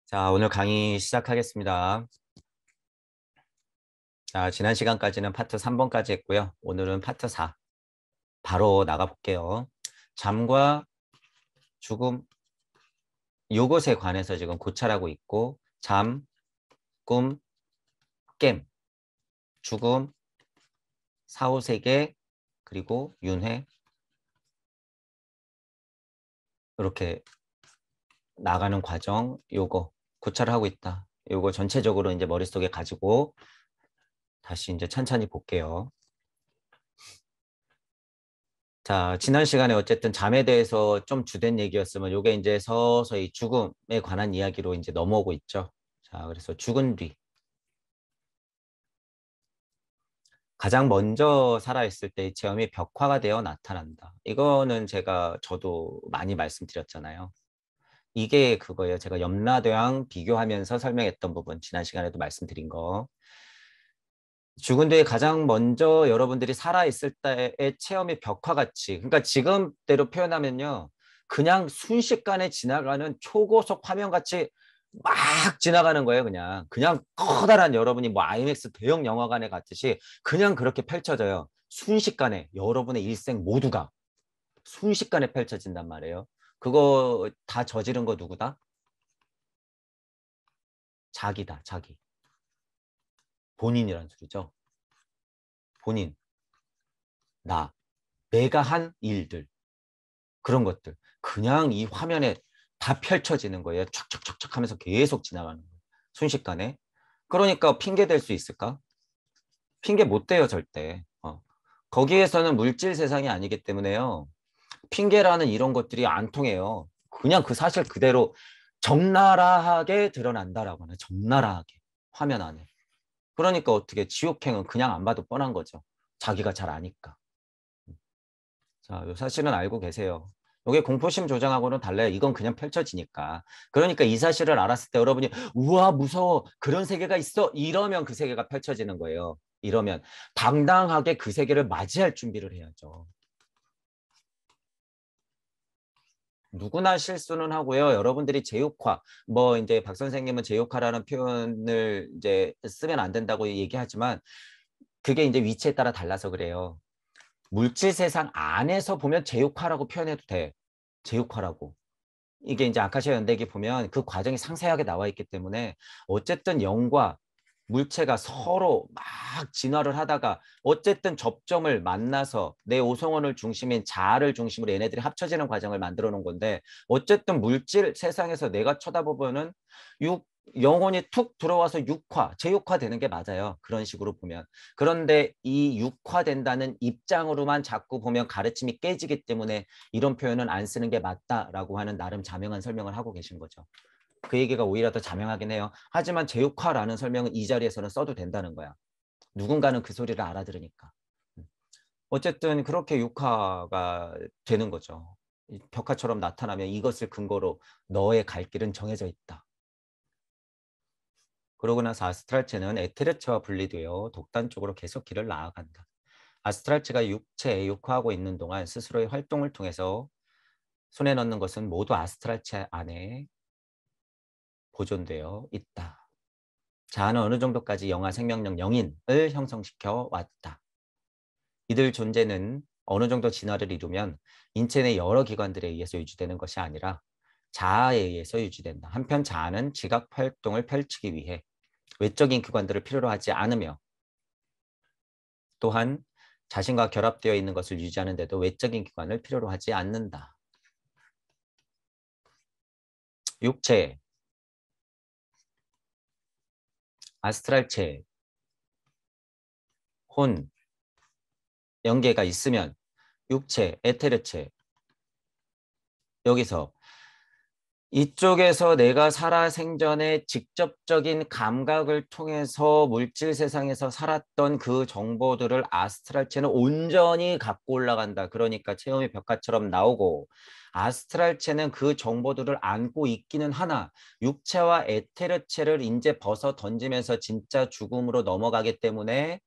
자, 오늘 강의 시작하겠습니다. 자, 지난 시간까지는 파트 3번까지 했고요. 오늘은 파트 4 바로 나가볼게요. 잠과 죽음 요것에 관해서 지금 고찰하고 있고 잠, 꿈, 깸, 죽음, 사후세계, 그리고 윤회 이렇게 나가는 과정 요거 고찰하고 있다. 요거 전체적으로 이제 머릿속에 가지고 다시 이제 천천히 볼게요. 자, 지난 시간에 어쨌든 잠에 대해서 좀 주된 얘기였으면 요게 이제 서서히 죽음에 관한 이야기로 이제 넘어오고 있죠. 자, 그래서 죽은 뒤 가장 먼저 살아있을 때의 체험이 벽화가 되어 나타난다. 이거는 저도 많이 말씀드렸잖아요. 이게 그거예요. 제가 염라대왕 비교하면서 설명했던 부분, 지난 시간에도 말씀드린 거. 죽은 뒤에 가장 먼저 여러분들이 살아있을 때의 체험이 벽화같이, 그러니까 지금대로 표현하면요. 그냥 순식간에 지나가는 초고속 화면같이 막 지나가는 거예요. 그냥 커다란 여러분이 뭐 아이맥스 대형 영화관에 갔듯이 그냥 그렇게 펼쳐져요. 순식간에 여러분의 일생 모두가 순식간에 펼쳐진단 말이에요. 그거 다 저지른 거 누구다? 자기다, 자기. 본인이란 소리죠. 본인, 나, 내가 한 일들. 그런 것들 그냥 이 화면에 다 펼쳐지는 거예요. 촥촥촥촥 하면서 계속 지나가는 거예요. 순식간에. 그러니까 핑계 댈 수 있을까? 핑계 못 대요, 절대. 거기에서는 물질 세상이 아니기 때문에요. 핑계라는 이런 것들이 안 통해요. 그냥 그 사실 그대로 적나라하게 드러난다라고 하네. 적나라하게. 화면 안에. 그러니까 어떻게 지옥행은 그냥 안 봐도 뻔한 거죠. 자기가 잘 아니까. 자, 요 사실은 알고 계세요. 이게 공포심 조장하고는 달라요. 이건 그냥 펼쳐지니까. 그러니까 이 사실을 알았을 때 여러분이 우와 무서워 그런 세계가 있어 이러면 그 세계가 펼쳐지는 거예요. 이러면 당당하게 그 세계를 맞이할 준비를 해야죠. 누구나 실수는 하고요. 여러분들이 제육화, 뭐 이제 박 선생님은 제육화라는 표현을 이제 쓰면 안 된다고 얘기하지만 그게 이제 위치에 따라 달라서 그래요. 물질 세상 안에서 보면 제육화라고 표현해도 돼. 제육화라고. 이게 이제 아카시아 연대기 보면 그 과정이 상세하게 나와 있기 때문에 어쨌든 영과 물체가 서로 막 진화를 하다가 어쨌든 접점을 만나서 내 오성원을 중심인 자아를 중심으로 얘네들이 합쳐지는 과정을 만들어 놓은 건데 어쨌든 물질 세상에서 내가 쳐다보면은 영혼이 툭 들어와서 육화, 제육화 되는 게 맞아요. 그런 식으로 보면. 그런데 이 육화된다는 입장으로만 자꾸 보면 가르침이 깨지기 때문에 이런 표현은 안 쓰는 게 맞다라고 하는 나름 자명한 설명을 하고 계신 거죠. 그 얘기가 오히려 더 자명하긴 해요. 하지만 제육화라는 설명은 이 자리에서는 써도 된다는 거야. 누군가는 그 소리를 알아들으니까. 어쨌든 그렇게 육화가 되는 거죠. 벽화처럼 나타나면 이것을 근거로 너의 갈 길은 정해져 있다. 그러고 나서 아스트랄체는 에테르체와 분리되어 독단적으로 계속 길을 나아간다. 아스트랄체가 육체에 육화하고 있는 동안 스스로의 활동을 통해서 손에 넣는 것은 모두 아스트랄체 안에 보존되어 있다. 자아는 어느 정도까지 영아 생명력 영인을 형성시켜 왔다. 이들 존재는 어느 정도 진화를 이루면 인체 내 여러 기관들에 의해서 유지되는 것이 아니라 자아에 의해서 유지된다. 한편 자아는 지각 활동을 펼치기 위해 외적인 기관들을 필요로 하지 않으며 또한 자신과 결합되어 있는 것을 유지하는 데도 외적인 기관을 필요로 하지 않는다. 육체, 아스트랄체, 혼, 연계가 있으면 육체, 에테르체 여기서 이쪽에서 내가 살아생전에 직접적인 감각을 통해서 물질 세상에서 살았던 그 정보들을 아스트랄체는 온전히 갖고 올라간다. 그러니까 체험이 벽화처럼 나오고 아스트랄체는 그 정보들을 안고 있기는 하나 육체와 에테르체를 이제 벗어 던지면서 진짜 죽음으로 넘어가기 때문에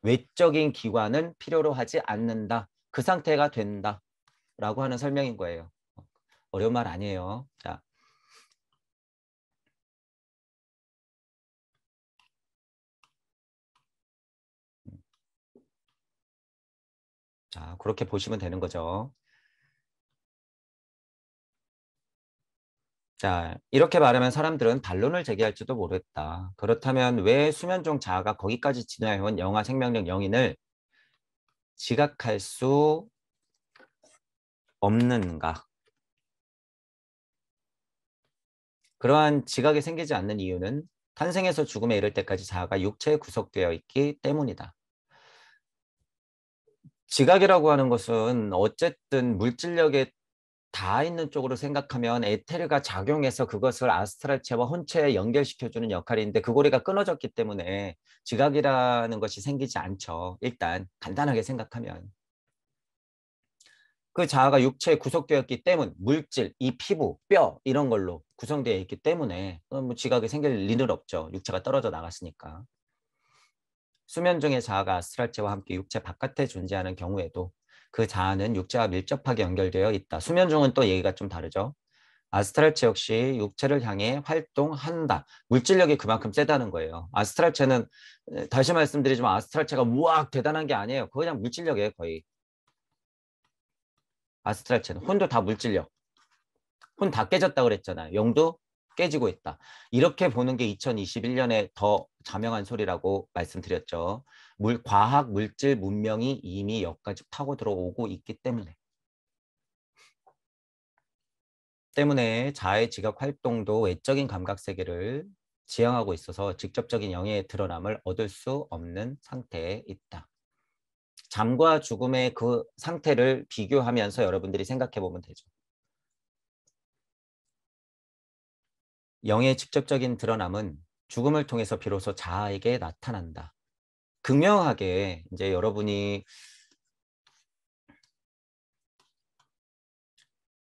외적인 기관은 필요로 하지 않는다. 그 상태가 된다. 라고 하는 설명인 거예요. 어려운 말 아니에요. 자, 자, 그렇게 보시면 되는 거죠. 자, 이렇게 말하면 사람들은 반론을 제기할지도 모르겠다. 그렇다면 왜 수면종 자아가 거기까지 진화해온 영아 생명력 영인을 지각할 수 없는가? 그러한 지각이 생기지 않는 이유는 탄생에서 죽음에 이를 때까지 자아가 육체에 구속되어 있기 때문이다. 지각이라고 하는 것은 어쨌든 물질력에 닿아 있는 쪽으로 생각하면 에테르가 작용해서 그것을 아스트랄체와 혼체에 연결시켜주는 역할인데 그 고리가 끊어졌기 때문에 지각이라는 것이 생기지 않죠. 일단 간단하게 생각하면. 그 자아가 육체에 구속되었기 때문, 물질, 이 피부, 뼈 이런 걸로 구성되어 있기 때문에 뭐 지각이 생길 리는 없죠. 육체가 떨어져 나갔으니까. 수면 중의 자아가 아스트랄체와 함께 육체 바깥에 존재하는 경우에도 그 자아는 육체와 밀접하게 연결되어 있다. 수면 중은 또 얘기가 좀 다르죠. 아스트랄체 역시 육체를 향해 활동한다. 물질력이 그만큼 세다는 거예요. 아스트랄체는 다시 말씀드리지만 아스트랄체가 우악 대단한 게 아니에요. 그거 그냥 물질력이에요. 거의. 아스트랄체는 혼도 다 물질력. 혼 다 깨졌다 그랬잖아요. 영도 깨지고 있다. 이렇게 보는 게 2021년에 더 자명한 소리라고 말씀드렸죠. 과학, 물질, 문명이 이미 여기까지 파고 들어오고 있기 때문에 자의 지각 활동도 외적인 감각 세계를 지향하고 있어서 직접적인 영의 드러남을 얻을 수 없는 상태에 있다. 잠과 죽음의 그 상태를 비교하면서 여러분들이 생각해 보면 되죠. 영의 직접적인 드러남은 죽음을 통해서 비로소 자아에게 나타난다. 극명하게 이제 여러분이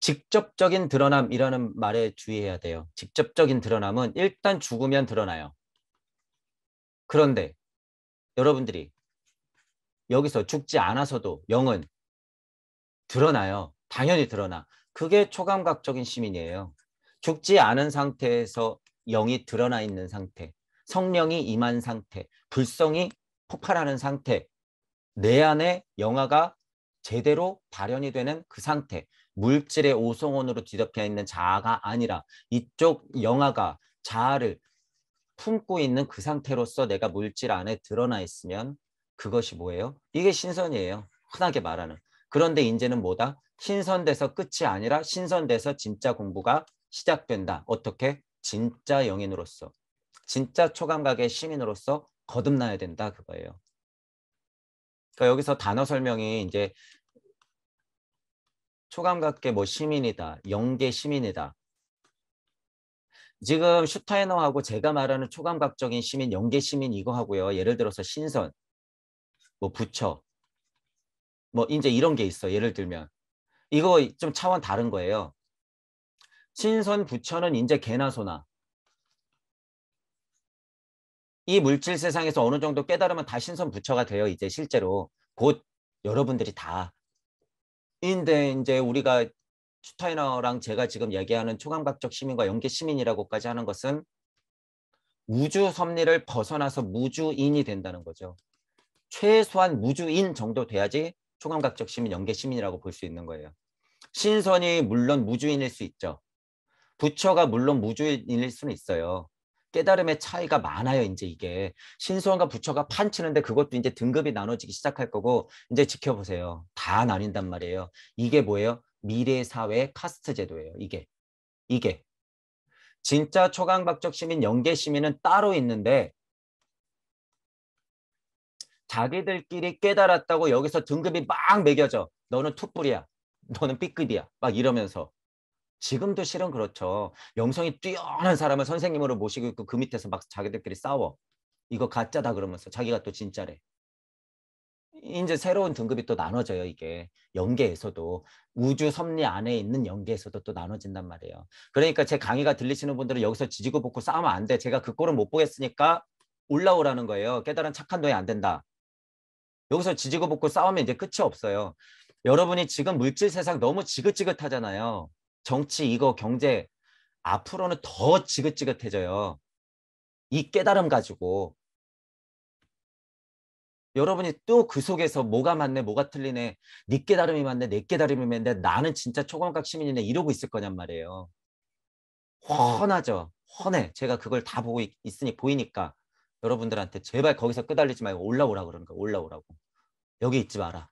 직접적인 드러남이라는 말에 주의해야 돼요. 직접적인 드러남은 일단 죽으면 드러나요. 그런데 여러분들이 여기서 죽지 않아서도 영은 드러나요. 당연히 드러나. 그게 초감각적인 시민이에요. 죽지 않은 상태에서 영이 드러나 있는 상태, 성령이 임한 상태, 불성이 폭발하는 상태, 내 안에 영화가 제대로 발현이 되는 그 상태, 물질의 오성원으로 뒤덮여 있는 자아가 아니라 이쪽 영화가 자아를 품고 있는 그 상태로서 내가 물질 안에 드러나 있으면 그것이 뭐예요? 이게 신선이에요. 흔하게 말하는. 그런데 이제는 뭐다? 신선돼서 끝이 아니라 신선돼서 진짜 공부가 시작된다. 어떻게? 진짜 영인으로서. 진짜 초감각의 시민으로서 거듭나야 된다. 그거예요. 그러니까 여기서 단어 설명이 이제 초감각계 뭐 시민이다. 영계 시민이다. 지금 슈타이너하고 제가 말하는 초감각적인 시민, 영계 시민 이거 하고요. 예를 들어서 신선, 뭐 부처, 뭐 이제 이런 게 있어. 예를 들면 이거 좀 차원 다른 거예요. 신선 부처는 이제 개나 소나 이 물질 세상에서 어느 정도 깨달으면 다 신선 부처가 돼요. 이제 실제로 곧 여러분들이 다. 인데 이제 우리가 슈타이너랑 제가 지금 얘기하는 초감각적 시민과 영계 시민이라고까지 하는 것은 우주 섭리를 벗어나서 무주인이 된다는 거죠. 최소한 무주인 정도 돼야지 초감각적 시민, 영계 시민이라고 볼 수 있는 거예요. 신선이 물론 무주인일 수 있죠. 부처가 물론 무주인일 수는 있어요. 깨달음의 차이가 많아요. 이제 이게 신선과 부처가 판치는데 그것도 이제 등급이 나눠지기 시작할 거고 이제 지켜보세요. 다 나뉜단 말이에요. 이게 뭐예요? 미래 사회 카스트 제도예요. 이게 진짜 초강박적 시민, 영계 시민은 따로 있는데 자기들끼리 깨달았다고 여기서 등급이 막 매겨져. 너는 투뿔이야. 너는 B급이야. 막 이러면서. 지금도 실은 그렇죠. 영성이 뛰어난 사람을 선생님으로 모시고 있고 그 밑에서 막 자기들끼리 싸워. 이거 가짜다 그러면서 자기가 또 진짜래. 이제 새로운 등급이 또 나눠져요. 이게 영계에서도 우주 섭리 안에 있는 영계에서도 또 나눠진단 말이에요. 그러니까 제 강의가 들리시는 분들은 여기서 지지고 볶고 싸우면 안 돼. 제가 그 꼴은 못 보겠으니까 올라오라는 거예요. 깨달은 착한 노예 안 된다. 여기서 지지고 볶고 싸우면 이제 끝이 없어요. 여러분이 지금 물질 세상 너무 지긋지긋하잖아요. 정치 이거 경제 앞으로는 더 지긋지긋해져요. 이 깨달음 가지고 여러분이 또 그 속에서 뭐가 맞네, 뭐가 틀리네, 네 깨달음이 맞네, 내 깨달음이 맞네, 나는 진짜 초공각 시민이네 이러고 있을 거냔 말이에요. 훤하죠. 훤해. 제가 그걸 다 보고 있으니 보이니까 여러분들한테 제발 거기서 끄달리지 말고 올라오라 그러는 거야. 올라오라고. 여기 있지 마라.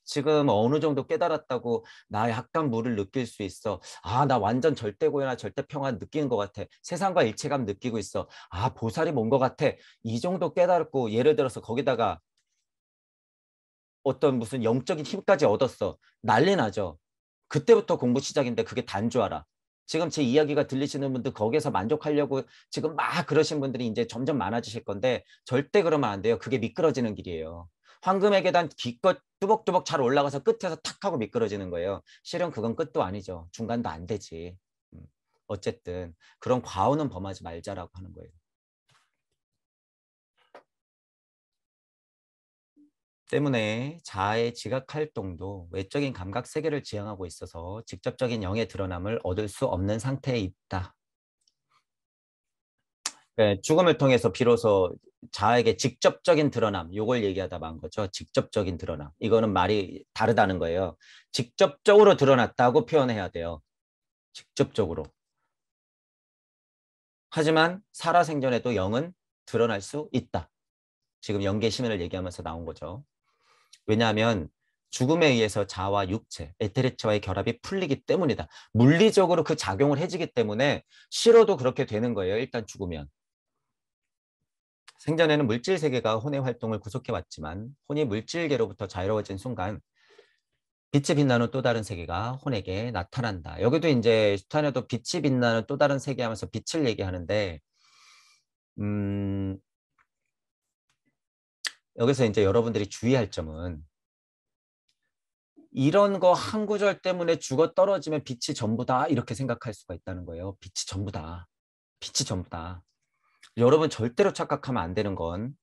지금 어느 정도 깨달았다고 나 약간 물을 느낄 수 있어. 아, 나 완전 절대고요나 절대평화 느끼는 것 같아. 세상과 일체감 느끼고 있어. 아, 보살이 뭔 것 같아. 이 정도 깨달았고 예를 들어서 거기다가 어떤 무슨 영적인 힘까지 얻었어. 난리 나죠. 그때부터 공부 시작인데 그게 단 줄 알아. 지금 제 이야기가 들리시는 분들 거기에서 만족하려고 지금 막 그러신 분들이 이제 점점 많아지실 건데 절대 그러면 안 돼요. 그게 미끄러지는 길이에요. 황금의 계단 기껏 뚜벅뚜벅 잘 올라가서 끝에서 탁 하고 미끄러지는 거예요. 실은 그건 끝도 아니죠. 중간도 안 되지. 어쨌든 그런 과오는 범하지 말자라고 하는 거예요. 때문에 자아의 지각 활동도 외적인 감각 세계를 지향하고 있어서 직접적인 영의 드러남을 얻을 수 없는 상태에 있다. 네, 죽음을 통해서 비로소 자아에게 직접적인 드러남, 요걸 얘기하다 만 거죠. 직접적인 드러남. 이거는 말이 다르다는 거예요. 직접적으로 드러났다고 표현해야 돼요. 직접적으로. 하지만 살아생전에도 영은 드러날 수 있다. 지금 영계심연을 얘기하면서 나온 거죠. 왜냐하면 죽음에 의해서 자와 육체, 에테르체와의 결합이 풀리기 때문이다. 물리적으로 그 작용을 해지기 때문에 싫어도 그렇게 되는 거예요. 일단 죽으면. 생전에는 물질 세계가 혼의 활동을 구속해왔지만 혼이 물질계로부터 자유로워진 순간 빛이 빛나는 또 다른 세계가 혼에게 나타난다. 여기도 이제 슈타인도 빛이 빛나는 또 다른 세계 하면서 빛을 얘기하는데 여기서 이제 여러분들이 주의할 점은 이런 거 한 구절 때문에 죽어 떨어지면 빛이 전부다 이렇게 생각할 수가 있다는 거예요. 빛이 전부다. 빛이 전부다. 여러분 절대로 착각하면 안 되는 건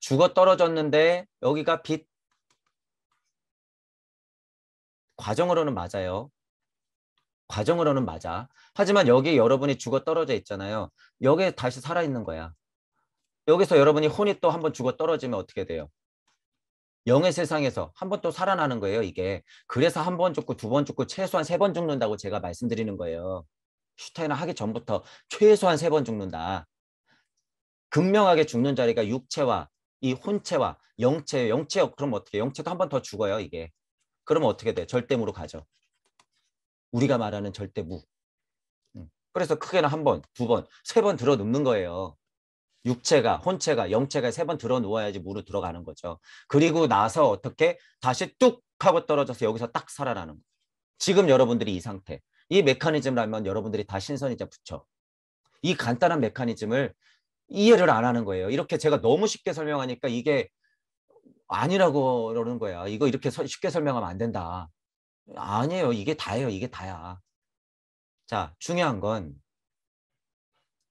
죽어 떨어졌는데 여기가 빛 과정으로는 맞아요. 과정으로는 맞아. 하지만 여기 여러분이 죽어 떨어져 있잖아요. 여기에 다시 살아있는 거야. 여기서 여러분이 혼이 또 한 번 죽어 떨어지면 어떻게 돼요? 영의 세상에서 한 번 또 살아나는 거예요, 이게. 그래서 한 번 죽고 두 번 죽고 최소한 세 번 죽는다고 제가 말씀드리는 거예요. 슈타인은 하기 전부터 최소한 세 번 죽는다. 극명하게 죽는 자리가 육체와 이 혼체와 영체, 그럼 어떻게 해요? 영체도 한 번 더 죽어요, 이게. 그러면 어떻게 돼? 절대무로 가죠. 우리가 말하는 절대무. 그래서 크게는 한 번, 두 번, 세 번 들어 눕는 거예요. 육체가, 혼체가, 영체가 세 번 들어 누워야지 무로 들어가는 거죠. 그리고 나서 어떻게 다시 뚝 하고 떨어져서 여기서 딱 살아나는 거예요. 지금 여러분들이 이 상태. 이 메커니즘을 알면 여러분들이 다 신선이자 붙여. 이 간단한 메커니즘을 이해를 안 하는 거예요. 이렇게 제가 너무 쉽게 설명하니까 이게 아니라고 그러는 거야. 이거 이렇게 쉽게 설명하면 안 된다. 아니에요. 이게 다예요. 이게 다야. 자, 중요한 건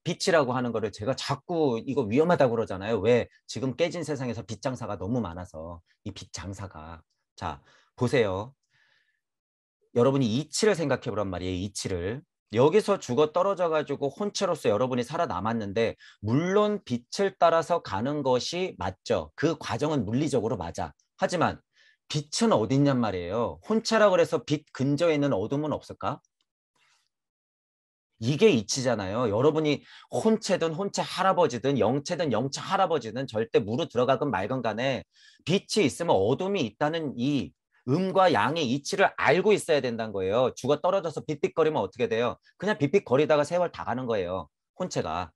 빛이라고 하는 거를 제가 자꾸 이거 위험하다고 그러잖아요. 왜? 지금 깨진 세상에서 빛 장사가 너무 많아서 이 빛 장사가. 자, 보세요. 여러분이 이치를 생각해 보란 말이에요. 이치를. 여기서 죽어 떨어져 가지고 혼체로서 여러분이 살아남았는데 물론 빛을 따라서 가는 것이 맞죠. 그 과정은 물리적으로 맞아. 하지만 빛은 어디 있냔 말이에요. 혼체라 그래서 빛 근처에 있는 어둠은 없을까? 이게 이치잖아요. 여러분이 혼체든 혼체 할아버지든 영체든 영체 할아버지든 절대 무로 들어가건 말건 간에 빛이 있으면 어둠이 있다는 이 음과 양의 이치를 알고 있어야 된다는 거예요. 죽어 떨어져서 빗빗거리면 어떻게 돼요? 그냥 빗빗거리다가 세월 다 가는 거예요. 혼체가.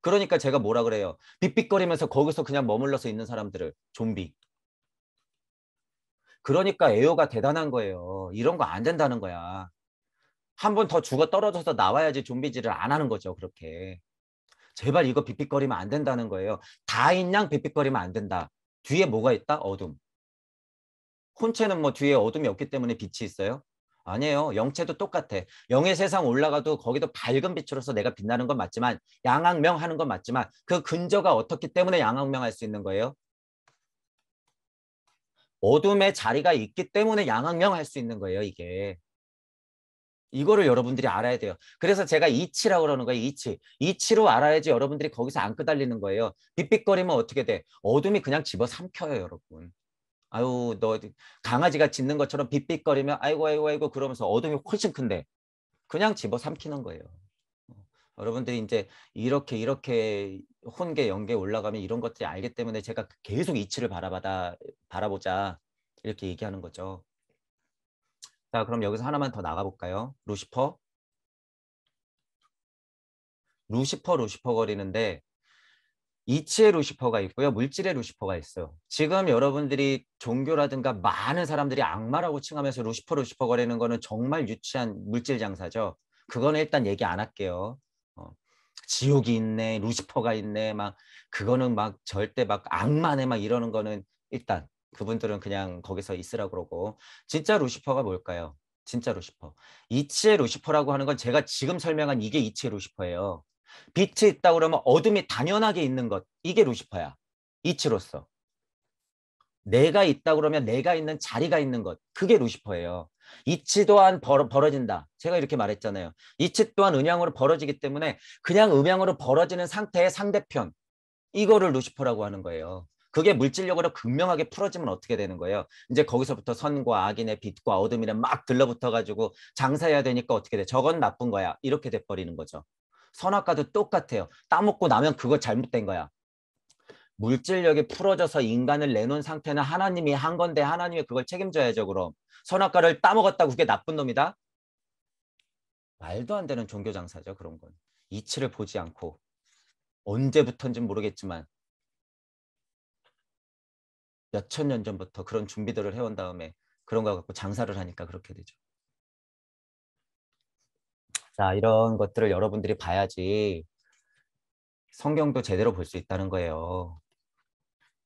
그러니까 제가 뭐라 그래요? 빗빗거리면서 거기서 그냥 머물러서 있는 사람들을 좀비. 그러니까 에어가 대단한 거예요. 이런 거 안 된다는 거야. 한 번 더 죽어 떨어져서 나와야지 좀비질을 안 하는 거죠. 그렇게. 제발 이거 빅빅거리면 안 된다는 거예요. 다인 양 빅빅거리면 안 된다. 뒤에 뭐가 있다? 어둠. 혼체는 뭐 뒤에 어둠이 없기 때문에 빛이 있어요? 아니에요. 영체도 똑같아. 영의 세상 올라가도 거기도 밝은 빛으로서 내가 빛나는 건 맞지만 양악명 하는 건 맞지만 그 근저가 어떻기 때문에 양악명 할 수 있는 거예요? 어둠의 자리가 있기 때문에 양악명 할 수 있는 거예요. 이게. 이거를 여러분들이 알아야 돼요. 그래서 제가 이치라고 그러는 거예요. 이치. 이치로 알아야지 여러분들이 거기서 안 끄달리는 거예요. 빅빅거리면 어떻게 돼? 어둠이 그냥 집어삼켜요, 여러분. 아유, 너 강아지가 짖는 것처럼 빅빅거리면 아이고 아이고 아이고 그러면서 어둠이 훨씬 큰데 그냥 집어삼키는 거예요. 여러분들이 이제 이렇게 혼계, 연계 올라가면 이런 것들이 알기 때문에 제가 계속 이치를 바라보자 이렇게 얘기하는 거죠. 자, 그럼 여기서 하나만 더 나가볼까요? 루시퍼. 루시퍼 거리는데 이치의 루시퍼가 있고요. 물질의 루시퍼가 있어요. 지금 여러분들이 종교라든가 많은 사람들이 악마라고 칭하면서 루시퍼 거리는 거는 정말 유치한 물질 장사죠. 그거는 일단 얘기 안 할게요. 어, 지옥이 있네, 루시퍼가 있네, 막 그거는 막 절대 막 악마네 막 이러는 거는 일단 그분들은 그냥 거기서 있으라고 그러고 진짜 루시퍼가 뭘까요? 진짜 루시퍼. 이치의 루시퍼라고 하는 건 제가 지금 설명한 이게 이치의 루시퍼예요. 빛이 있다 그러면 어둠이 당연하게 있는 것. 이게 루시퍼야. 이치로서. 내가 있다 그러면 내가 있는 자리가 있는 것. 그게 루시퍼예요. 이치 또한 벌어진다. 제가 이렇게 말했잖아요. 이치 또한 음양으로 벌어지기 때문에 그냥 음양으로 벌어지는 상태의 상대편. 이거를 루시퍼라고 하는 거예요. 그게 물질력으로 극명하게 풀어지면 어떻게 되는 거예요? 이제 거기서부터 선과 악인의 빛과 어둠이랑 막 들러붙어가지고 장사해야 되니까 어떻게 돼? 저건 나쁜 거야. 이렇게 돼버리는 거죠. 선악과도 똑같아요. 따먹고 나면 그거 잘못된 거야. 물질력이 풀어져서 인간을 내놓은 상태는 하나님이 한 건데 하나님이 그걸 책임져야죠. 그럼 선악과를 따먹었다고 그게 나쁜 놈이다? 말도 안 되는 종교 장사죠. 그런 건. 이치를 보지 않고 언제부턴지 모르겠지만 몇천 년 전부터 그런 준비들을 해온 다음에 그런 거 갖고 장사를 하니까 그렇게 되죠. 자, 이런 것들을 여러분들이 봐야지 성경도 제대로 볼 수 있다는 거예요.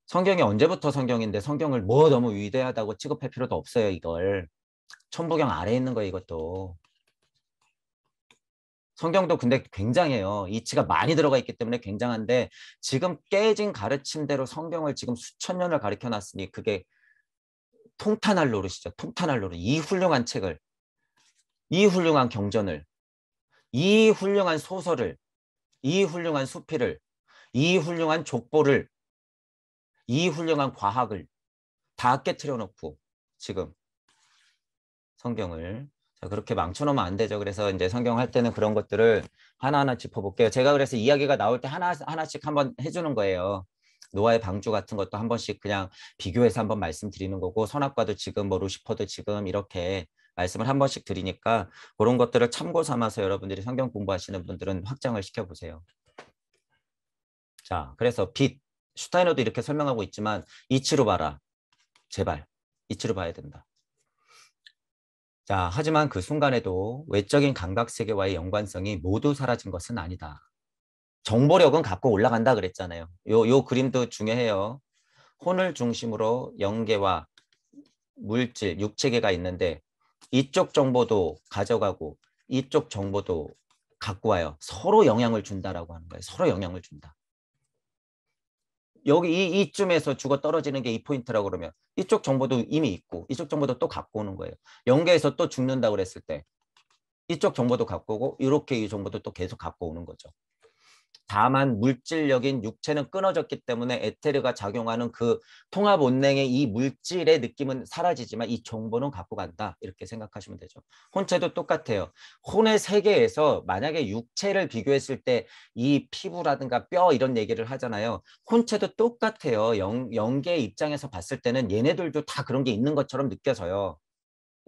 성경이 언제부터 성경인데 성경을 뭐 너무 위대하다고 취급할 필요도 없어요. 이걸. 천부경 아래에 있는 거예요. 이것도. 성경도 근데 굉장해요. 이치가 많이 들어가 있기 때문에 굉장한데 지금 깨진 가르침대로 성경을 지금 수천 년을 가르쳐 놨으니 그게 통탄할 노릇이죠. 통탄할 노릇. 이 훌륭한 책을, 이 훌륭한 경전을, 이 훌륭한 소설을, 이 훌륭한 수필을, 이 훌륭한 족보를, 이 훌륭한 과학을 다 깨트려 놓고 지금 성경을 자, 그렇게 망쳐놓으면 안 되죠. 그래서 이제 성경 할 때는 그런 것들을 하나하나 짚어볼게요. 제가 그래서 이야기가 나올 때 하나씩 한번 해주는 거예요. 노아의 방주 같은 것도 한 번씩 그냥 비교해서 한번 말씀드리는 거고 선악과도 지금 뭐 루시퍼도 지금 이렇게 말씀을 한 번씩 드리니까 그런 것들을 참고 삼아서 여러분들이 성경 공부하시는 분들은 확장을 시켜보세요. 자, 그래서 빛, 슈타이너도 이렇게 설명하고 있지만 이치로 봐라. 제발 이치로 봐야 된다. 자, 하지만 그 순간에도 외적인 감각세계와의 연관성이 모두 사라진 것은 아니다. 정보력은 갖고 올라간다 그랬잖아요. 요 그림도 중요해요. 혼을 중심으로 영계와 물질, 육체계가 있는데 이쪽 정보도 가져가고 이쪽 정보도 갖고 와요. 서로 영향을 준다라고 하는 거예요. 서로 영향을 준다. 여기 이쯤에서 죽어 떨어지는 게 이 포인트라고 그러면 이쪽 정보도 이미 있고 이쪽 정보도 또 갖고 오는 거예요. 연계에서 또 죽는다고 그랬을 때 이쪽 정보도 갖고 오고 이렇게 이 정보도 또 계속 갖고 오는 거죠. 다만 물질력인 육체는 끊어졌기 때문에 에테르가 작용하는 그 통합 온냉의 이 물질의 느낌은 사라지지만 이 정보는 갖고 간다. 이렇게 생각하시면 되죠. 혼체도 똑같아요. 혼의 세계에서 만약에 육체를 비교했을 때 이 피부라든가 뼈 이런 얘기를 하잖아요. 혼체도 똑같아요. 영계의 입장에서 봤을 때는 얘네들도 다 그런 게 있는 것처럼 느껴져요.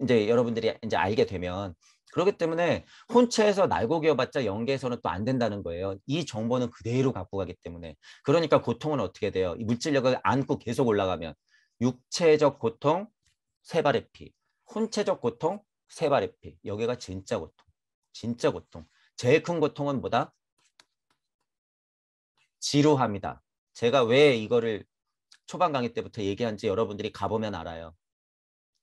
이제 여러분들이 이제 알게 되면 그렇기 때문에 혼체에서 날고 기어봤자 연계에서는 또 안 된다는 거예요. 이 정보는 그대로 갖고 가기 때문에. 그러니까 고통은 어떻게 돼요? 이 물질력을 안고 계속 올라가면 육체적 고통, 세 발의 피. 혼체적 고통, 세 발의 피. 여기가 진짜 고통. 진짜 고통. 제일 큰 고통은 뭐다? 지루함이다. 제가 왜 이거를 초반 강의 때부터 얘기한지 여러분들이 가보면 알아요.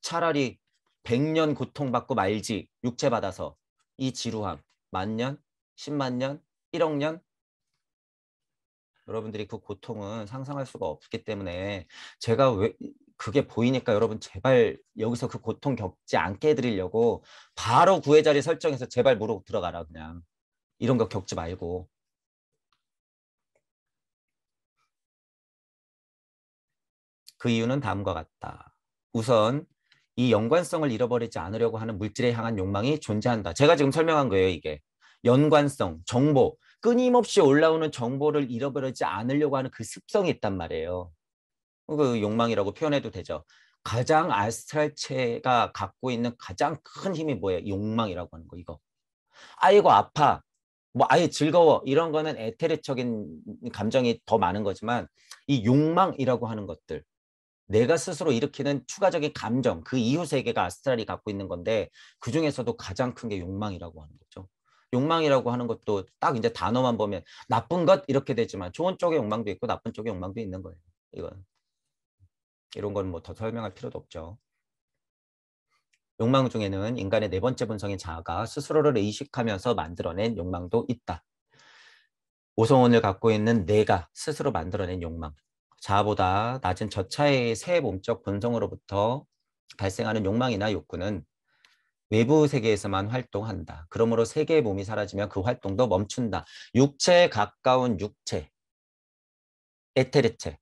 차라리 100년 고통받고 말지 육체 받아서 이 지루함 만년, 10만 년, 1억 년 여러분들이 그 고통은 상상할 수가 없기 때문에 제가 왜 그게 보이니까 여러분 제발 여기서 그 고통 겪지 않게 해드리려고 바로 구해 자리 설정해서 제발 무릎 들어가라 그냥. 이런 거 겪지 말고. 그 이유는 다음과 같다. 우선 이 연관성을 잃어버리지 않으려고 하는 물질에 향한 욕망이 존재한다. 제가 지금 설명한 거예요, 이게. 연관성, 정보, 끊임없이 올라오는 정보를 잃어버리지 않으려고 하는 그 습성이 있단 말이에요. 그 욕망이라고 표현해도 되죠. 가장 아스트랄체가 갖고 있는 가장 큰 힘이 뭐예요? 욕망이라고 하는 거, 이거. 아이고, 아파. 뭐 아예 즐거워. 이런 거는 에테르적인 감정이 더 많은 거지만 이 욕망이라고 하는 것들. 내가 스스로 일으키는 추가적인 감정, 그 이후 세계가 아스트랄이 갖고 있는 건데 그중에서도 가장 큰 게 욕망이라고 하는 거죠. 욕망이라고 하는 것도 딱 이제 단어만 보면 나쁜 것 이렇게 되지만 좋은 쪽의 욕망도 있고 나쁜 쪽의 욕망도 있는 거예요. 이건 이런 건 뭐 더 설명할 필요도 없죠. 욕망 중에는 인간의 네 번째 본성인 자아가 스스로를 의식하면서 만들어낸 욕망도 있다. 오성원을 갖고 있는 내가 스스로 만들어낸 욕망. 자아보다 낮은 저차의 새 몸적 본성으로부터 발생하는 욕망이나 욕구는 외부 세계에서만 활동한다. 그러므로 세계의 몸이 사라지면 그 활동도 멈춘다. 육체에 가까운 육체, 에테르체,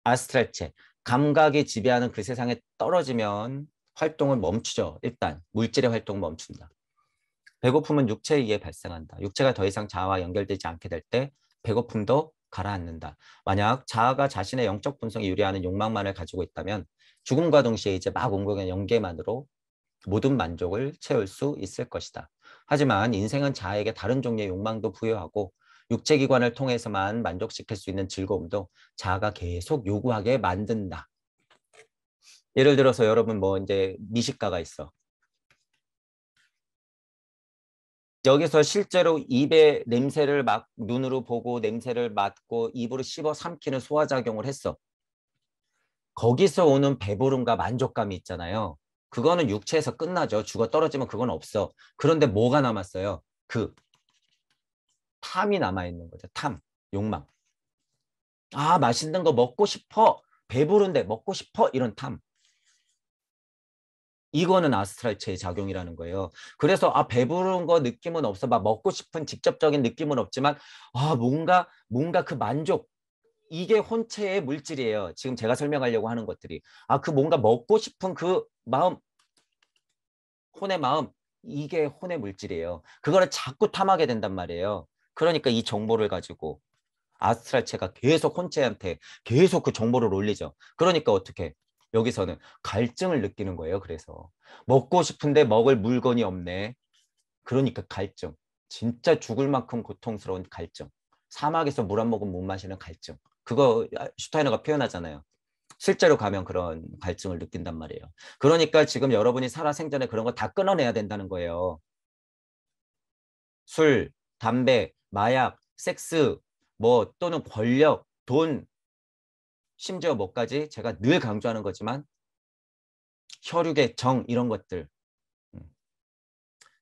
아스트랄체, 감각이 지배하는 그 세상에 떨어지면 활동을 멈추죠. 일단 물질의 활동을 멈춘다. 배고픔은 육체에 의해 발생한다. 육체가 더 이상 자아와 연결되지 않게 될 때 배고픔도 가라앉는다. 만약 자아가 자신의 영적 본성에 유리하는 욕망만을 가지고 있다면 죽음과 동시에 이제 막 온공의 연계만으로 모든 만족을 채울 수 있을 것이다. 하지만 인생은 자아에게 다른 종류의 욕망도 부여하고 육체기관을 통해서만 만족시킬 수 있는 즐거움도 자아가 계속 요구하게 만든다. 예를 들어서 여러분 뭐 이제 미식가가 있어. 여기서 실제로 입에 냄새를 막 눈으로 보고 냄새를 맡고 입으로 씹어 삼키는 소화작용을 했어. 거기서 오는 배부름과 만족감이 있잖아요. 그거는 육체에서 끝나죠. 죽어 떨어지면 그건 없어. 그런데 뭐가 남았어요? 그 탐이 남아있는 거죠. 탐, 욕망. 아, 맛있는 거 먹고 싶어. 배부른데 먹고 싶어. 이런 탐. 이거는 아스트랄체의 작용이라는 거예요. 그래서 아 배부른 거 느낌은 없어. 막 먹고 싶은 직접적인 느낌은 없지만 아 뭔가 그 만족 이게 혼체의 물질이에요. 지금 제가 설명하려고 하는 것들이. 아 그 뭔가 먹고 싶은 그 마음 혼의 마음 이게 혼의 물질이에요. 그거를 자꾸 탐하게 된단 말이에요. 그러니까 이 정보를 가지고 아스트랄체가 계속 혼체한테 계속 그 정보를 올리죠. 그러니까 어떻게 여기서는 갈증을 느끼는 거예요. 그래서 먹고 싶은데 먹을 물건이 없네. 그러니까 갈증. 진짜 죽을 만큼 고통스러운 갈증. 사막에서 물 한 모금 못 마시는 갈증. 그거 슈타이너가 표현하잖아요. 실제로 가면 그런 갈증을 느낀단 말이에요. 그러니까 지금 여러분이 살아 생전에 그런 거 다 끊어내야 된다는 거예요. 술, 담배, 마약, 섹스, 뭐 또는 권력, 돈, 심지어 뭐까지 제가 늘 강조하는 거지만 혈육의 정 이런 것들. 음,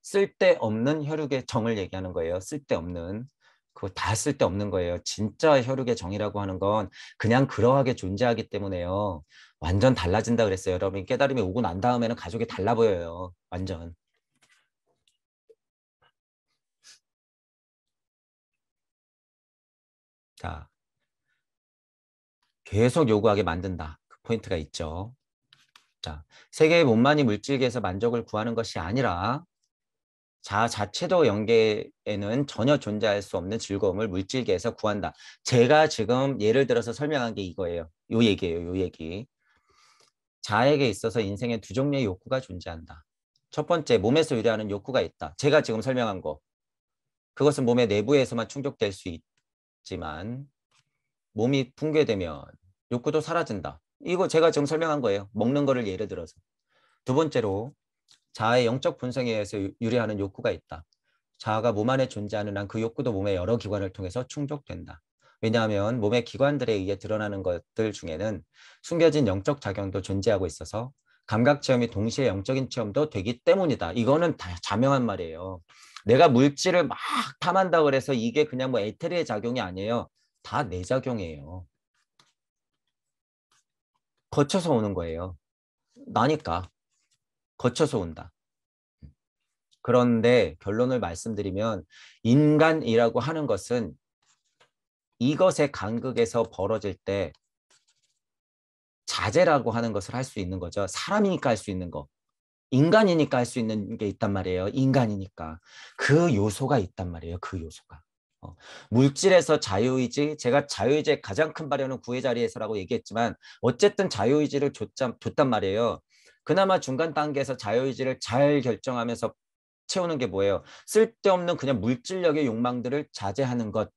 쓸데없는 혈육의 정을 얘기하는 거예요. 쓸데없는. 그거 다 쓸데없는 거예요. 진짜 혈육의 정이라고 하는 건 그냥 그러하게 존재하기 때문에요. 완전 달라진다 그랬어요. 여러분 깨달음이 오고 난 다음에는 가족이 달라 보여요. 완전. 자, 계속 요구하게 만든다. 그 포인트가 있죠. 자, 세계의 몸만이 물질계에서 만족을 구하는 것이 아니라 자아 자체도 연계에는 전혀 존재할 수 없는 즐거움을 물질계에서 구한다. 제가 지금 예를 들어서 설명한 게 이거예요. 요 얘기예요. 요 얘기. 자아에게 있어서 인생에 두 종류의 욕구가 존재한다. 첫 번째, 몸에서 유래하는 욕구가 있다. 제가 지금 설명한 거. 그것은 몸의 내부에서만 충족될 수 있지만 몸이 붕괴되면 욕구도 사라진다. 이거 제가 지금 설명한 거예요. 먹는 거를 예를 들어서. 두 번째로 자아의 영적 본성에 의해서 유래하는 욕구가 있다. 자아가 몸 안에 존재하는 한 그 욕구도 몸의 여러 기관을 통해서 충족된다. 왜냐하면 몸의 기관들에 의해 드러나는 것들 중에는 숨겨진 영적 작용도 존재하고 있어서 감각 체험이 동시에 영적인 체험도 되기 때문이다. 이거는 다 자명한 말이에요. 내가 물질을 막 탐한다 그래서 이게 그냥 뭐 에테르의 작용이 아니에요. 다 내 작용이에요. 거쳐서 오는 거예요. 나니까 거쳐서 온다. 그런데 결론을 말씀드리면 인간이라고 하는 것은 이것의 간극에서 벌어질 때 자제라고 하는 것을 할 수 있는 거죠. 사람이니까 할 수 있는 거. 인간이니까 할 수 있는 게 있단 말이에요. 인간이니까. 그 요소가 있단 말이에요. 그 요소가. 물질에서 자유의지, 제가 자유의지의 가장 큰 발현은 구의 자리에서라고 얘기했지만 어쨌든 자유의지를 줬단 말이에요. 그나마 중간 단계에서 자유의지를 잘 결정하면서 채우는 게 뭐예요? 쓸데없는 그냥 물질력의 욕망들을 자제하는 것.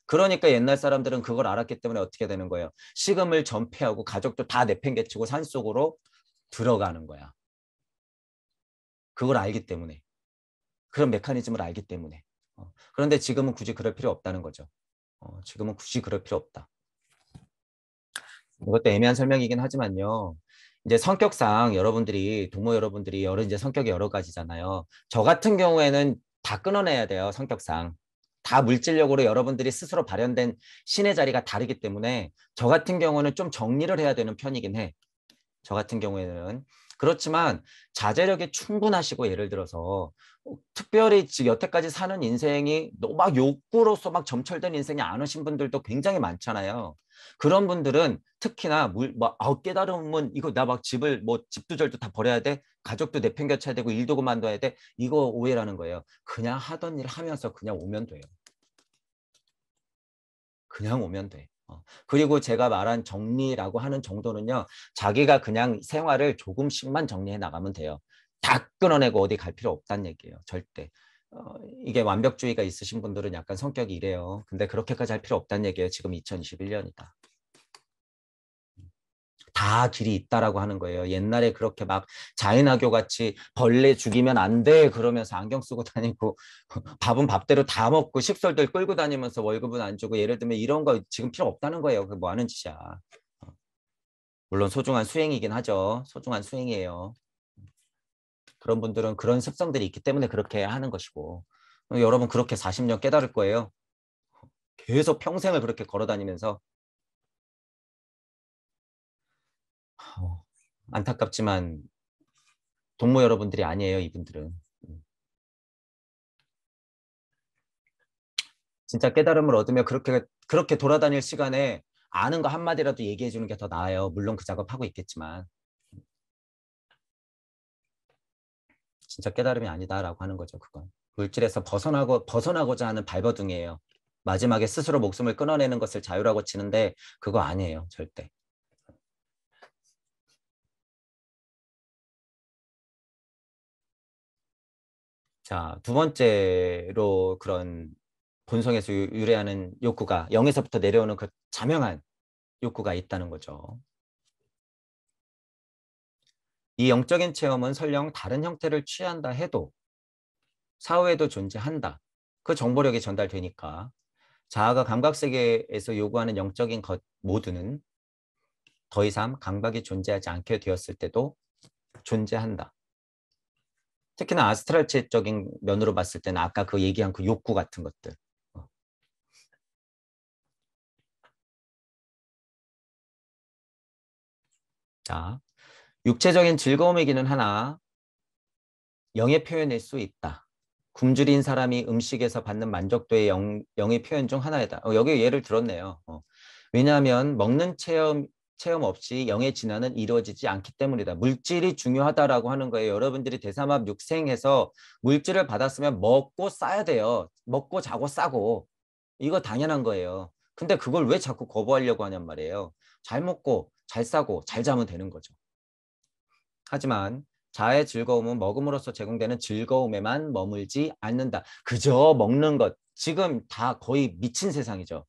그러니까 옛날 사람들은 그걸 알았기 때문에 어떻게 되는 거예요? 식음을 전폐하고 가족도 다 내팽개치고 산속으로 들어가는 거야. 그걸 알기 때문에. 그런 메커니즘을 알기 때문에. 그런데 지금은 굳이 그럴 필요 없다는 거죠. 지금은 굳이 그럴 필요 없다. 이것도 애매한 설명이긴 하지만요. 이제 성격상 여러분들이 동무 여러분들이 이제 성격이 여러 가지잖아요. 저 같은 경우에는 다 끊어내야 돼요. 성격상. 다 물질력으로 여러분들이 스스로 발현된 신의 자리가 다르기 때문에 저 같은 경우는 좀 정리를 해야 되는 편이긴 해. 저 같은 경우에는. 그렇지만 자제력이 충분하시고 예를 들어서 특별히 여태까지 사는 인생이 막 욕구로서 막 점철된 인생이 아니신 분들도 굉장히 많잖아요. 그런 분들은 특히나 깨달으면 이거 나 막 집을 집도 절도 다 버려야 돼. 가족도 내팽겨쳐야 되고 일도 그만둬야 돼. 이거 오해라는 거예요. 그냥 하던 일 하면서 그냥 오면 돼요. 그냥 오면 돼. 그리고 제가 말한 정리라고 하는 정도는요. 자기가 그냥 생활을 조금씩만 정리해 나가면 돼요. 다 끊어내고 어디 갈 필요 없다는 얘기예요. 절대. 이게 완벽주의가 있으신 분들은 약간 성격이 이래요. 근데 그렇게까지 할 필요 없다는 얘기예요. 지금 2021년이다. 다 길이 있다라고 하는 거예요. 옛날에 그렇게 막 자인학교 같이 벌레 죽이면 안 돼 그러면서 안경 쓰고 다니고 밥은 밥대로 다 먹고 식솔들 끌고 다니면서 월급은 안 주고 예를 들면 이런 거 지금 필요 없다는 거예요. 그 뭐 하는 짓이야. 물론 소중한 수행이긴 하죠. 소중한 수행이에요. 그런 분들은 그런 습성들이 있기 때문에 그렇게 하는 것이고 여러분 그렇게 40년 깨달을 거예요. 계속 평생을 그렇게 걸어 다니면서 안타깝지만 동무 여러분들이 아니에요. 이분들은. 진짜 깨달음을 얻으면 그렇게 돌아다닐 시간에 아는 거 한마디라도 얘기해 주는 게 더 나아요. 물론 그 작업하고 있겠지만 진짜 깨달음이 아니다라고 하는 거죠. 그건 물질에서 벗어나고자 하는 발버둥이에요. 마지막에 스스로 목숨을 끊어내는 것을 자유라고 치는데 그거 아니에요. 절대. 자, 두 번째로 그런 본성에서 유래하는 욕구가 영에서부터 내려오는 그 자명한 욕구가 있다는 거죠. 이 영적인 체험은 설령 다른 형태를 취한다 해도 사후에도 존재한다. 그 정보력이 전달되니까 자아가 감각세계에서 요구하는 영적인 것 모두는 더 이상 감각이 존재하지 않게 되었을 때도 존재한다. 특히나 아스트랄체적인 면으로 봤을 때는 아까 그 얘기한 그 욕구 같은 것들. 자, 육체적인 즐거움이기는 하나 영의 표현일 수 있다. 굶주린 사람이 음식에서 받는 만족도의 영의 표현 중 하나이다. 여기 예를 들었네요. 왜냐하면 먹는 체험 없이 영의 진화는 이루어지지 않기 때문이다. 물질이 중요하다라고 하는 거예요. 여러분들이 대삼합 육생에서 물질을 받았으면 먹고 싸야 돼요. 먹고 자고 싸고. 이거 당연한 거예요. 근데 그걸 왜 자꾸 거부하려고 하냔 말이에요. 잘 먹고 잘 싸고 잘 자면 되는 거죠. 하지만 자아의 즐거움은 먹음으로써 제공되는 즐거움에만 머물지 않는다. 그저 먹는 것. 지금 다 거의 미친 세상이죠.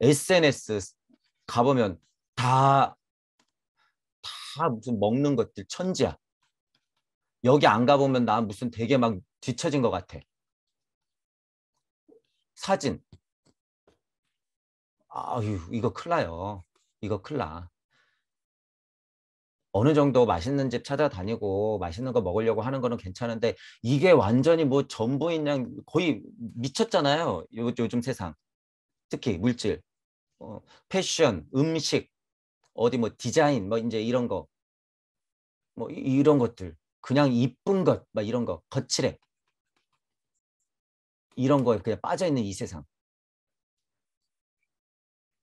SNS 가보면 다 무슨 먹는 것들 천지야. 여기 안 가보면 나 무슨 되게 막 뒤처진 것 같아. 사진. 아유, 이거 큰일 나요. 이거 큰일 나. 어느 정도 맛있는 집 찾아다니고 맛있는 거 먹으려고 하는 거는 괜찮은데 이게 완전히 뭐 전부인 양 거의 미쳤잖아요. 요즘 세상. 특히 물질, 패션, 음식, 어디 뭐 디자인, 뭐 이제 이런 거, 뭐 이런 것들, 그냥 이쁜 것, 막 이런 거, 거칠해. 이런 거에 그냥 빠져 있는 이 세상.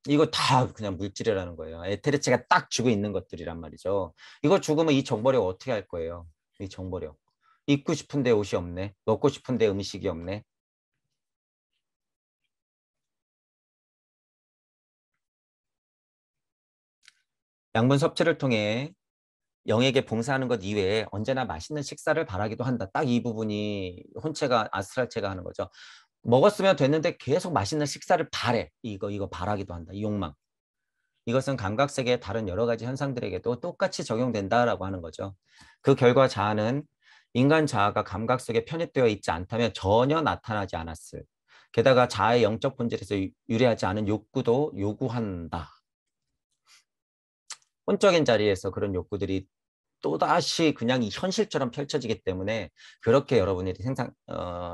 이거 다 그냥 물질이라는 거예요. 에테르체가 딱 쥐고 있는 것들이란 말이죠. 이거 죽으면 이 정보력 어떻게 할 거예요? 이 정보력. 입고 싶은데 옷이 없네. 먹고 싶은데 음식이 없네. 양분 섭취를 통해 영에게 봉사하는 것 이외에 언제나 맛있는 식사를 바라기도 한다. 딱 이 부분이 혼체가 아스트랄체가 하는 거죠. 먹었으면 됐는데 계속 맛있는 식사를 바래. 이거 바라기도 한다. 이 욕망. 이것은 감각세계의 다른 여러 가지 현상들에게도 똑같이 적용된다라고 하는 거죠. 그 결과 자아는 인간 자아가 감각 속에 편입되어 있지 않다면 전혀 나타나지 않았을. 게다가 자아의 영적 본질에서 유래하지 않은 욕구도 요구한다. 혼적인 자리에서 그런 욕구들이 또다시 그냥 이 현실처럼 펼쳐지기 때문에 그렇게 여러분이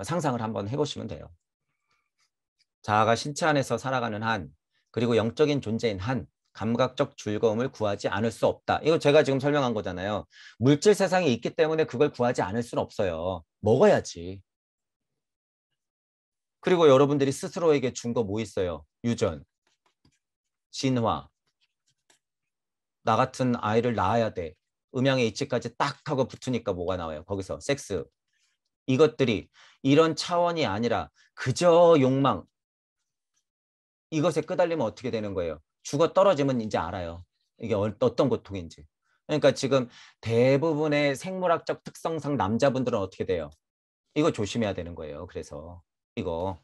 상상을 한번 해보시면 돼요. 자아가 신체 안에서 살아가는 한, 그리고 영적인 존재인 한, 감각적 즐거움을 구하지 않을 수 없다. 이거 제가 지금 설명한 거잖아요. 물질 세상에 있기 때문에 그걸 구하지 않을 수는 없어요. 먹어야지. 그리고 여러분들이 스스로에게 준 거 뭐 있어요? 유전, 진화, 나 같은 아이를 낳아야 돼. 음양의 이치까지 딱 하고 붙으니까 뭐가 나와요? 거기서 섹스. 이것들이 이런 차원이 아니라 그저 욕망, 이것에 끄달리면 어떻게 되는 거예요? 죽어 떨어지면 이제 알아요. 이게 어떤 고통인지. 그러니까 지금 대부분의 생물학적 특성상 남자분들은 어떻게 돼요? 이거 조심해야 되는 거예요. 그래서 이거.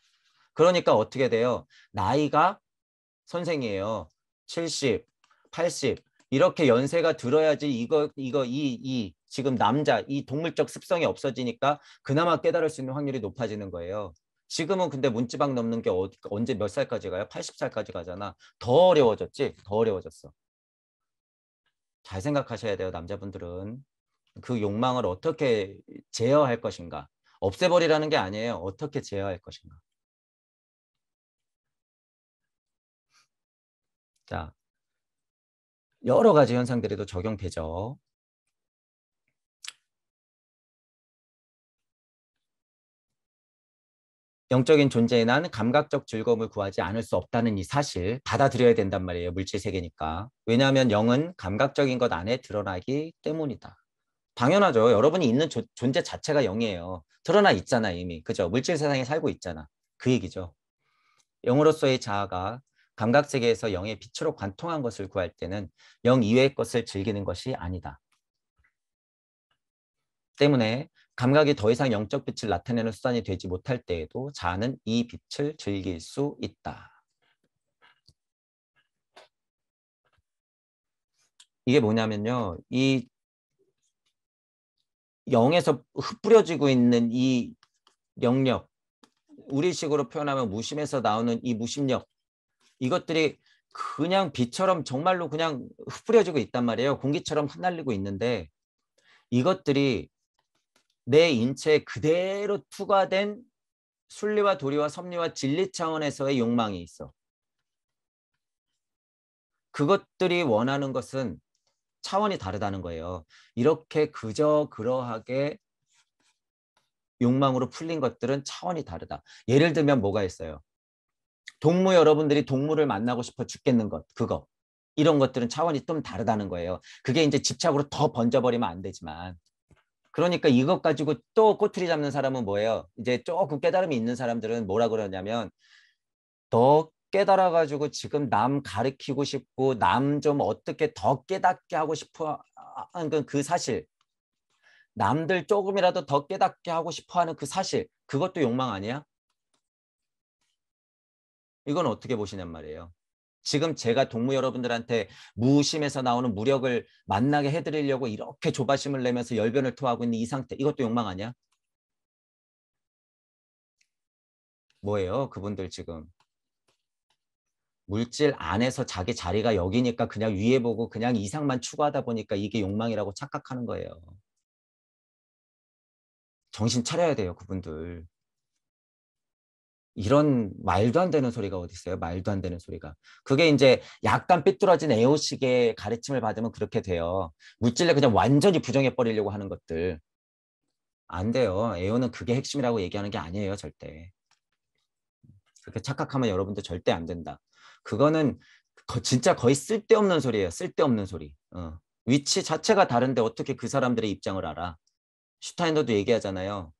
그러니까 어떻게 돼요? 나이가 선생이에요. 70, 80 이렇게 연세가 들어야지 이 지금 남자 이 동물적 습성이 없어지니까 그나마 깨달을 수 있는 확률이 높아지는 거예요. 지금은 근데 문지방 넘는 게 언제 몇 살까지 가요? 80살까지 가잖아. 더 어려워졌지? 더 어려워졌어. 잘 생각하셔야 돼요, 남자분들은. 그 욕망을 어떻게 제어할 것인가. 없애버리라는 게 아니에요. 어떻게 제어할 것인가. 자, 여러 가지 현상들에도 적용되죠. 영적인 존재에 난 감각적 즐거움을 구하지 않을 수 없다는 이 사실 받아들여야 된단 말이에요. 물질 세계니까. 왜냐하면 영은 감각적인 것 안에 드러나기 때문이다. 당연하죠. 여러분이 있는 존재 자체가 영이에요. 드러나 있잖아 이미. 그죠? 물질 세상에 살고 있잖아. 그 얘기죠. 영으로서의 자아가 감각 세계에서 영의 빛으로 관통한 것을 구할 때는 영 이외의 것을 즐기는 것이 아니다. 때문에 감각이 더 이상 영적 빛을 나타내는 수단이 되지 못할 때에도 자아는 이 빛을 즐길 수 있다. 이게 뭐냐면요. 이 영에서 흩뿌려지고 있는 이 영역, 우리식으로 표현하면 무심에서 나오는 이 무심력, 이것들이 그냥 빛처럼 정말로 그냥 흩뿌려지고 있단 말이에요. 공기처럼 흩날리고 있는데 이것들이 내 인체에 그대로 투과된 순리와 도리와 섭리와 진리 차원에서의 욕망이 있어. 그것들이 원하는 것은 차원이 다르다는 거예요. 이렇게 그저 그러하게 욕망으로 풀린 것들은 차원이 다르다. 예를 들면 뭐가 있어요? 동무 여러분들이 동물을 만나고 싶어 죽겠는 것, 그거. 이런 것들은 차원이 좀 다르다는 거예요. 그게 이제 집착으로 더 번져버리면 안 되지만. 그러니까 이것 가지고 또 꼬투리 잡는 사람은 뭐예요? 이제 조금 깨달음이 있는 사람들은 뭐라 그러냐면 더 깨달아가지고 지금 남 가르치고 싶고 남 좀 어떻게 더 깨닫게 하고 싶어 하는 그 사실, 남들 조금이라도 더 깨닫게 하고 싶어 하는 그 사실, 그것도 욕망 아니야? 이건 어떻게 보시냔 말이에요. 지금 제가 동무 여러분들한테 무심에서 나오는 무력을 만나게 해드리려고 이렇게 조바심을 내면서 열변을 토하고 있는 이 상태, 이것도 욕망 아니야? 뭐예요? 그분들 지금 물질 안에서 자기 자리가 여기니까 그냥 위에 보고 그냥 이상만 추구하다 보니까 이게 욕망이라고 착각하는 거예요. 정신 차려야 돼요, 그분들. 이런 말도 안 되는 소리가 어디 있어요? 말도 안 되는 소리가. 그게 이제 약간 삐뚤어진 에오식의 가르침을 받으면 그렇게 돼요. 물질을 그냥 완전히 부정해 버리려고 하는 것들. 안 돼요. 에오는 그게 핵심이라고 얘기하는 게 아니에요, 절대. 그렇게 착각하면 여러분들 절대 안 된다. 그거는 진짜 거의 쓸데없는 소리예요. 쓸데없는 소리. 위치 자체가 다른데 어떻게 그 사람들의 입장을 알아? 슈타인더도 얘기하잖아요.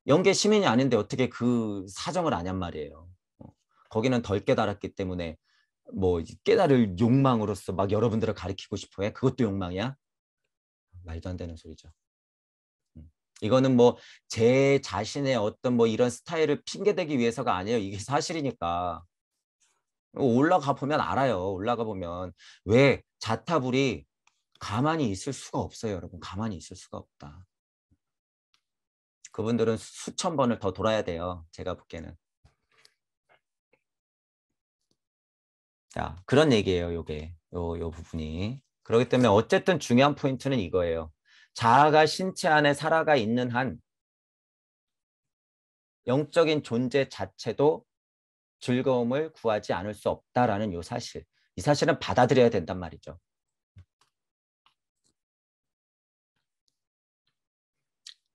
영계 시민이 아닌데 어떻게 그 사정을 아냔 말이에요. 거기는 덜 깨달았기 때문에 뭐 깨달을 욕망으로서 막 여러분들을 가리키고 싶어 해? 그것도 욕망이야? 말도 안 되는 소리죠. 이거는 뭐 제 자신의 어떤 뭐 이런 스타일을 핑계대기 위해서가 아니에요. 이게 사실이니까. 올라가 보면 알아요. 올라가 보면 왜 자타불이 가만히 있을 수가 없어요, 여러분. 가만히 있을 수가 없다. 그분들은 수천 번을 더 돌아야 돼요. 제가 보기에는. 자, 그런 얘기예요, 요게. 요 부분이. 그렇기 때문에 어쨌든 중요한 포인트는 이거예요. 자아가 신체 안에 살아가 있는 한 영적인 존재 자체도 즐거움을 구하지 않을 수 없다라는 요 사실. 이 사실은 받아들여야 된단 말이죠.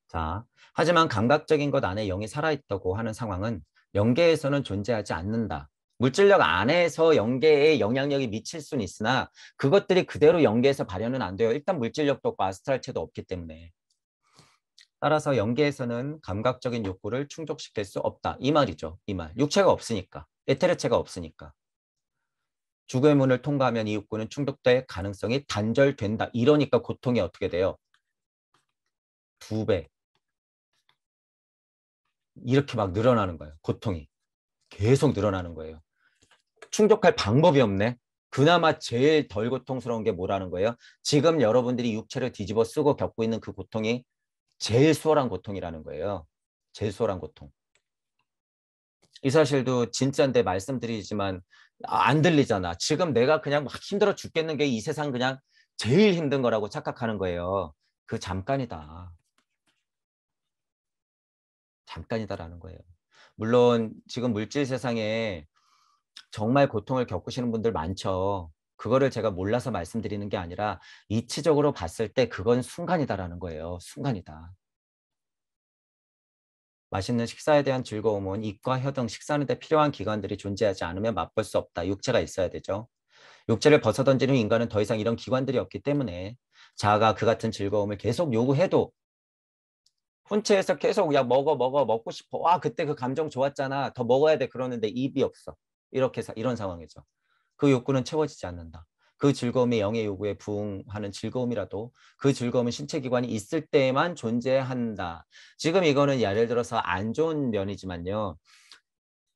자, 하지만 감각적인 것 안에 영이 살아있다고 하는 상황은 영계에서는 존재하지 않는다. 물질력 안에서 영계에 영향력이 미칠 수는 있으나 그것들이 그대로 영계에서 발현은 안 돼요. 일단 물질력도 없고 아스트랄체도 없기 때문에. 따라서 영계에서는 감각적인 욕구를 충족시킬 수 없다. 이 말이죠. 이 말. 육체가 없으니까. 에테르체가 없으니까. 죽음의 문을 통과하면 이 욕구는 충족될 가능성이 단절된다. 이러니까 고통이 어떻게 돼요? 2배. 이렇게 막 늘어나는 거예요. 고통이. 계속 늘어나는 거예요. 충족할 방법이 없네. 그나마 제일 덜 고통스러운 게 뭐라는 거예요? 지금 여러분들이 육체를 뒤집어 쓰고 겪고 있는 그 고통이 제일 수월한 고통이라는 거예요. 제일 수월한 고통. 이 사실도 진짜인데 말씀드리지만 안 들리잖아. 지금 내가 그냥 막 힘들어 죽겠는 게 이 세상 그냥 제일 힘든 거라고 착각하는 거예요. 그 잠깐이다. 잠깐이다라는 거예요. 물론 지금 물질 세상에 정말 고통을 겪으시는 분들 많죠. 그거를 제가 몰라서 말씀드리는 게 아니라 이치적으로 봤을 때 그건 순간이다라는 거예요. 순간이다. 맛있는 식사에 대한 즐거움은 입과 혀 등 식사하는 데 필요한 기관들이 존재하지 않으면 맛볼 수 없다. 육체가 있어야 되죠. 육체를 벗어던지는 인간은 더 이상 이런 기관들이 없기 때문에 자아가 그 같은 즐거움을 계속 요구해도 훈체에서 계속 야 먹고 싶어. 와 그때 그 감정 좋았잖아. 더 먹어야 돼. 그러는데 입이 없어. 이렇게 이런 상황이죠. 그 욕구는 채워지지 않는다. 그 즐거움이 영의 요구에 부응하는 즐거움이라도 그 즐거움은 신체 기관이 있을 때만 존재한다. 지금 이거는 예를 들어서 안 좋은 면이지만요.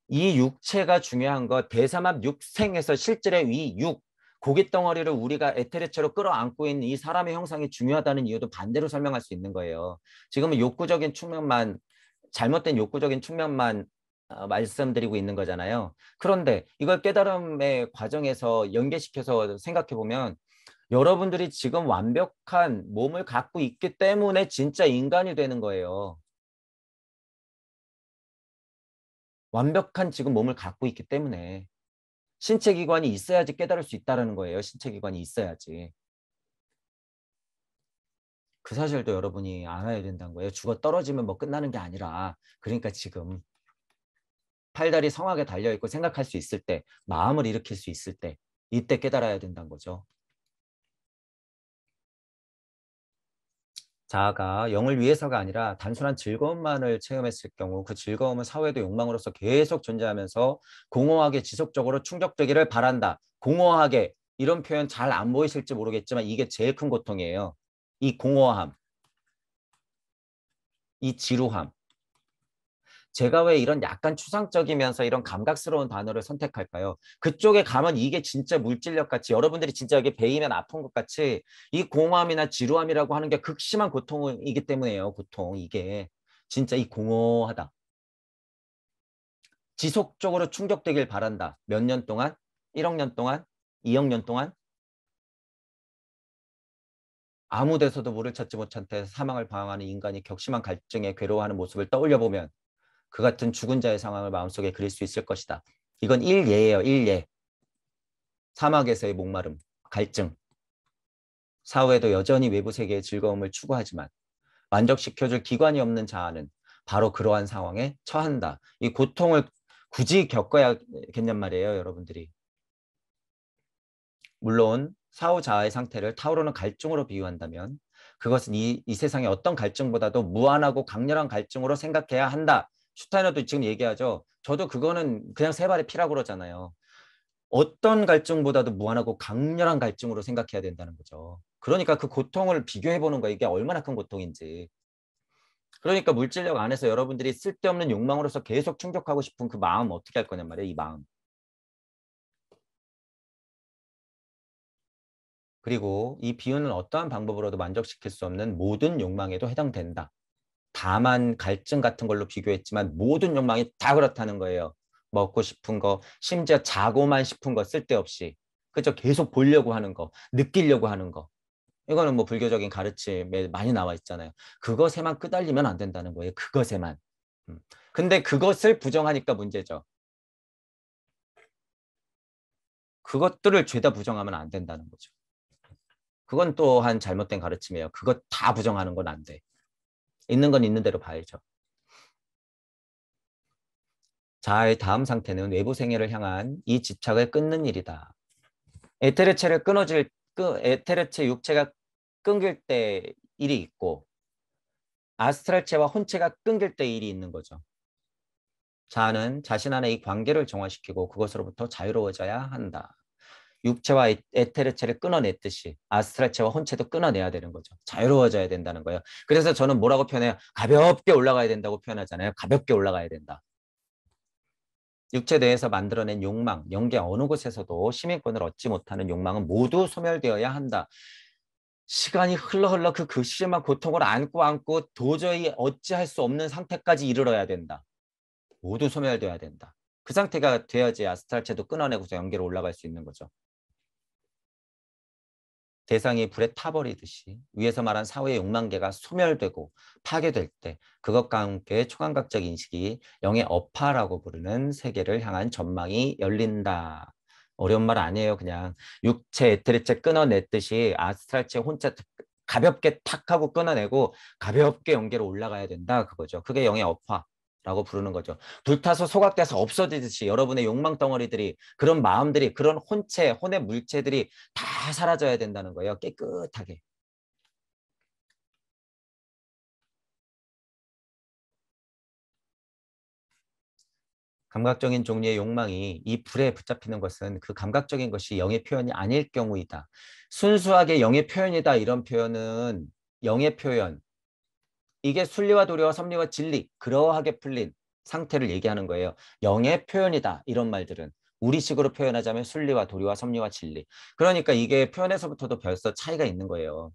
이 육체가 중요한 거 대사막 육생에서 실질의 위 육, 고깃 덩어리를 우리가 에테르체로 끌어안고 있는 이 사람의 형상이 중요하다는 이유도 반대로 설명할 수 있는 거예요. 지금은 욕구적인 측면만 잘못된 욕구적인 측면만 말씀드리고 있는 거잖아요. 그런데 이걸 깨달음의 과정에서 연계시켜서 생각해 보면 여러분들이 지금 완벽한 몸을 갖고 있기 때문에 진짜 인간이 되는 거예요. 완벽한 지금 몸을 갖고 있기 때문에. 신체 기관이 있어야지 깨달을 수 있다는 거예요. 신체 기관이 있어야지. 그 사실도 여러분이 알아야 된다는 거예요. 죽어 떨어지면 뭐 끝나는 게 아니라 그러니까 지금 팔다리 성하게 달려있고 생각할 수 있을 때 마음을 일으킬 수 있을 때 이때 깨달아야 된다는 거죠. 자아가 영을 위해서가 아니라 단순한 즐거움만을 체험했을 경우 그 즐거움은 사회도 욕망으로서 계속 존재하면서 공허하게 지속적으로 충족되기를 바란다. 공허하게 이런 표현 잘 안 보이실지 모르겠지만 이게 제일 큰 고통이에요. 이 공허함, 이 지루함. 제가 왜 이런 약간 추상적이면서 이런 감각스러운 단어를 선택할까요? 그쪽에 가면 이게 진짜 물질력 같이 여러분들이 진짜 여기 베이면 아픈 것 같이 이 공허함이나 지루함이라고 하는 게 극심한 고통이기 때문에요. 고통 이게 진짜 이 공허하다. 지속적으로 충격되길 바란다. 몇 년 동안? 1억 년 동안? 2억 년 동안? 아무 데서도 물을 찾지 못한 채 사망을 방황하는 인간이 격심한 갈증에 괴로워하는 모습을 떠올려 보면 그 같은 죽은 자의 상황을 마음속에 그릴 수 있을 것이다. 이건 일예예요. 일예. 사막에서의 목마름, 갈증. 사후에도 여전히 외부 세계의 즐거움을 추구하지만 만족시켜줄 기관이 없는 자아는 바로 그러한 상황에 처한다. 이 고통을 굳이 겪어야겠냔 말이에요, 여러분들이. 물론 사후 자아의 상태를 타오르는 갈증으로 비유한다면 그것은 이 세상의 어떤 갈증보다도 무한하고 강렬한 갈증으로 생각해야 한다. 슈타이너도 지금 얘기하죠. 저도 그거는 그냥 세 발의 피라고 그러잖아요. 어떤 갈증보다도 무한하고 강렬한 갈증으로 생각해야 된다는 거죠. 그러니까 그 고통을 비교해 보는 거예요. 이게 얼마나 큰 고통인지. 그러니까 물질력 안에서 여러분들이 쓸데없는 욕망으로서 계속 충족하고 싶은 그 마음 어떻게 할 거냔 말이에요. 이 마음. 그리고 이 비유는 어떠한 방법으로도 만족시킬 수 없는 모든 욕망에도 해당된다. 다만 갈증 같은 걸로 비교했지만 모든 욕망이 다 그렇다는 거예요. 먹고 싶은 거, 심지어 자고만 싶은 거 쓸데없이. 그죠? 계속 보려고 하는 거, 느끼려고 하는 거. 이거는 뭐 불교적인 가르침에 많이 나와 있잖아요. 그것에만 끄달리면 안 된다는 거예요. 그것에만. 근데 그것을 부정하니까 문제죠. 그것들을 죄다 부정하면 안 된다는 거죠. 그건 또한 잘못된 가르침이에요. 그것 다 부정하는 건 안 돼. 있는 건 있는 대로 봐야죠. 자아의 다음 상태는 외부 생애를 향한 이 집착을 끊는 일이다. 에테르체 육체가 끊길 때 일이 있고 아스트랄체와 혼체가 끊길 때 일이 있는 거죠. 자아는 자신 안에 이 관계를 정화시키고 그것으로부터 자유로워져야 한다. 육체와 에테르체를 끊어냈듯이 아스트랄체와 혼체도 끊어내야 되는 거죠. 자유로워져야 된다는 거예요. 그래서 저는 뭐라고 표현해요? 가볍게 올라가야 된다고 표현하잖아요. 가볍게 올라가야 된다. 육체 내에서 만들어낸 욕망, 영계 어느 곳에서도 시민권을 얻지 못하는 욕망은 모두 소멸되어야 한다. 시간이 흘러 그 심한 고통을 안고 도저히 어찌할 수 없는 상태까지 이르러야 된다. 모두 소멸되어야 된다. 그 상태가 돼야지 아스트랄체도 끊어내고서 영계로 올라갈 수 있는 거죠. 대상이 불에 타버리듯이 위에서 말한 사후의 욕망계가 소멸되고 파괴될 때 그것과 함께 초감각적 인식이 영의 어파라고 부르는 세계를 향한 전망이 열린다. 어려운 말 아니에요. 그냥 육체, 에테르체 끊어냈듯이 아스트랄체 혼자 가볍게 탁 하고 끊어내고 가볍게 영계로 올라가야 된다. 그거죠. 그게 영의 어파. 라고 부르는 거죠. 불타서 소각돼서 없어지듯이 여러분의 욕망 덩어리들이 그런 마음들이 그런 혼체, 혼의 물체들이 다 사라져야 된다는 거예요. 깨끗하게. 감각적인 종류의 욕망이 이 불에 붙잡히는 것은 그 감각적인 것이 영의 표현이 아닐 경우이다. 순수하게 영의 표현이다 이런 표현은 영의 표현. 이게 순리와 도리와 섭리와 진리 그러하게 풀린 상태를 얘기하는 거예요. 영의 표현이다 이런 말들은. 우리식으로 표현하자면 순리와 도리와 섭리와 진리. 그러니까 이게 표현에서부터도 벌써 차이가 있는 거예요.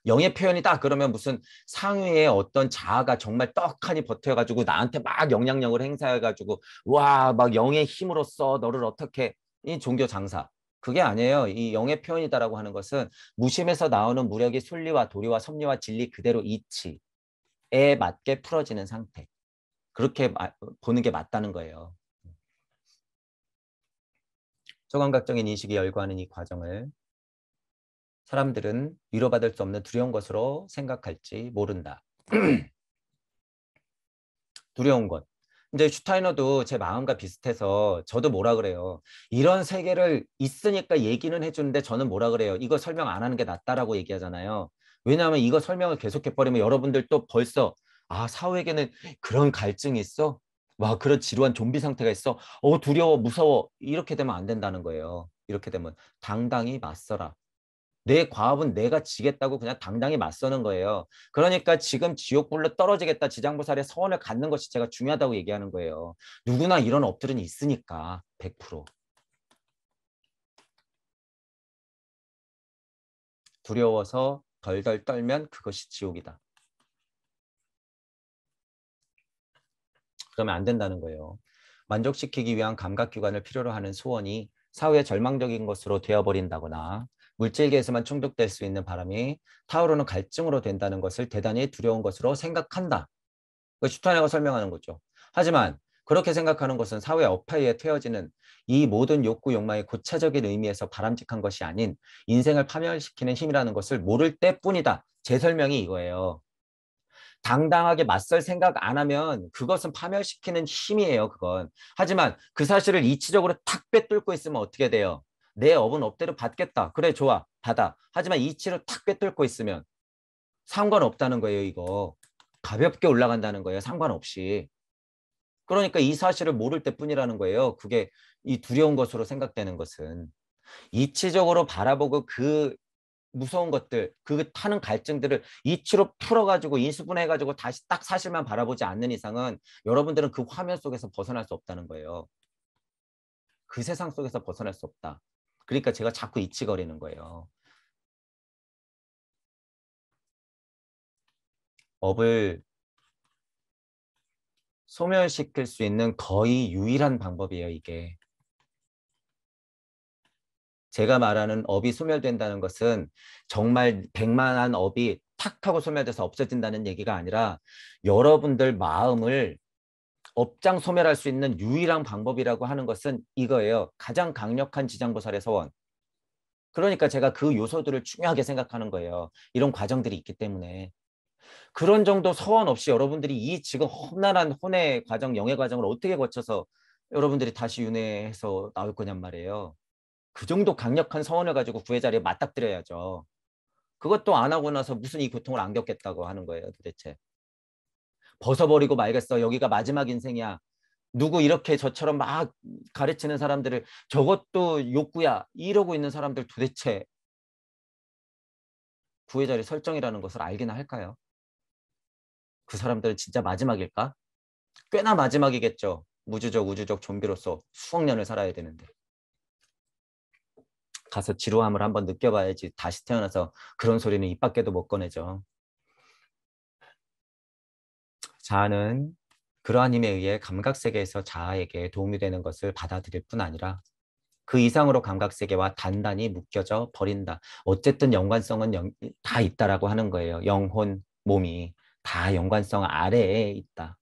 영의 표현이다 그러면 무슨 상위의 어떤 자아가 정말 떡하니 버텨가지고 나한테 막 영향력을 행사해가지고 와 막 영의 힘으로써 너를 어떻게 이 종교 장사 그게 아니에요. 이 영의 표현이다라고 하는 것은 무심에서 나오는 무력이 순리와 도리와 섭리와 진리 그대로 이치에 맞게 풀어지는 상태. 그렇게 보는 게 맞다는 거예요. 초감각적인 인식이 열거하는 이 과정을 사람들은 위로받을 수 없는 두려운 것으로 생각할지 모른다. 두려운 것. 이제 슈타이너도 제 마음과 비슷해서 저도 뭐라 그래요. 이런 세계를 있으니까 얘기는 해주는데 저는 뭐라 그래요. 이거 설명 안 하는 게 낫다라고 얘기하잖아요. 왜냐하면 이거 설명을 계속해버리면 여러분들 또 벌써 아 사후에게는 그런 갈증이 있어? 와 그런 지루한 좀비 상태가 있어? 두려워 무서워 이렇게 되면 안 된다는 거예요. 이렇게 되면 당당히 맞서라. 내 과업은 내가 지겠다고 그냥 당당히 맞서는 거예요. 그러니까 지금 지옥불로 떨어지겠다 지장보살의 서원을 갖는 것이 제가 중요하다고 얘기하는 거예요. 누구나 이런 업들은 있으니까 100%. 두려워서 덜덜 떨면 그것이 지옥이다. 그러면 안 된다는 거예요. 만족시키기 위한 감각기관을 필요로 하는 소원이 사후에 절망적인 것으로 되어버린다거나 물질계에서만 충족될 수 있는 바람이 타오르는 갈증으로 된다는 것을 대단히 두려운 것으로 생각한다. 슈타이너가 설명하는 거죠. 하지만 그렇게 생각하는 것은 사회 어파이에 퇴어지는 이 모든 욕구, 욕망이 고차적인 의미에서 바람직한 것이 아닌 인생을 파멸시키는 힘이라는 것을 모를 때뿐이다. 제 설명이 이거예요. 당당하게 맞설 생각 안 하면 그것은 파멸시키는 힘이에요, 그건. 하지만 그 사실을 이치적으로 탁 빼뚫고 있으면 어떻게 돼요? 내 업은 업대로 받겠다. 그래, 좋아. 받아. 하지만 이치로 탁 빼뚫고 있으면 상관없다는 거예요, 이거. 가볍게 올라간다는 거예요, 상관없이. 그러니까 이 사실을 모를 때뿐이라는 거예요. 그게 이 두려운 것으로 생각되는 것은. 이치적으로 바라보고 그 무서운 것들, 그 타는 갈증들을 이치로 풀어가지고 인수분해해가지고 다시 딱 사실만 바라보지 않는 이상은 여러분들은 그 화면 속에서 벗어날 수 없다는 거예요. 그 세상 속에서 벗어날 수 없다. 그러니까 제가 자꾸 이치거리는 거예요. 업을 소멸시킬 수 있는 거의 유일한 방법이에요, 이게. 제가 말하는 업이 소멸된다는 것은 정말 백만한 업이 탁 하고 소멸돼서 없어진다는 얘기가 아니라 여러분들 마음을 업장 소멸할 수 있는 유일한 방법이라고 하는 것은 이거예요. 가장 강력한 지장보살의 서원. 그러니까 제가 그 요소들을 중요하게 생각하는 거예요. 이런 과정들이 있기 때문에. 그런 정도 서원 없이 여러분들이 이 지금 험난한 혼의 과정, 영의 과정을 어떻게 거쳐서 여러분들이 다시 윤회해서 나올 거냔 말이에요. 그 정도 강력한 서원을 가지고 구해 자리에 맞닥뜨려야죠. 그것도 안 하고 나서 무슨 이 고통을 안 겪겠다고 하는 거예요, 도대체. 벗어버리고 말겠어. 여기가 마지막 인생이야. 누구 이렇게 저처럼 막 가르치는 사람들을 저것도 욕구야. 이러고 있는 사람들 도대체 구해 자리 설정이라는 것을 알기나 할까요? 그 사람들은 진짜 마지막일까? 꽤나 마지막이겠죠. 우주적 좀비로서 수억 년을 살아야 되는데. 가서 지루함을 한번 느껴봐야지 다시 태어나서 그런 소리는 입 밖에도 못 꺼내죠. 자아는 그러한 힘에 의해 감각세계에서 자아에게 도움이 되는 것을 받아들일 뿐 아니라 그 이상으로 감각세계와 단단히 묶여져 버린다. 어쨌든 연관성은 다 있다라고 하는 거예요. 영혼, 몸이 다 연관성 아래에 있다.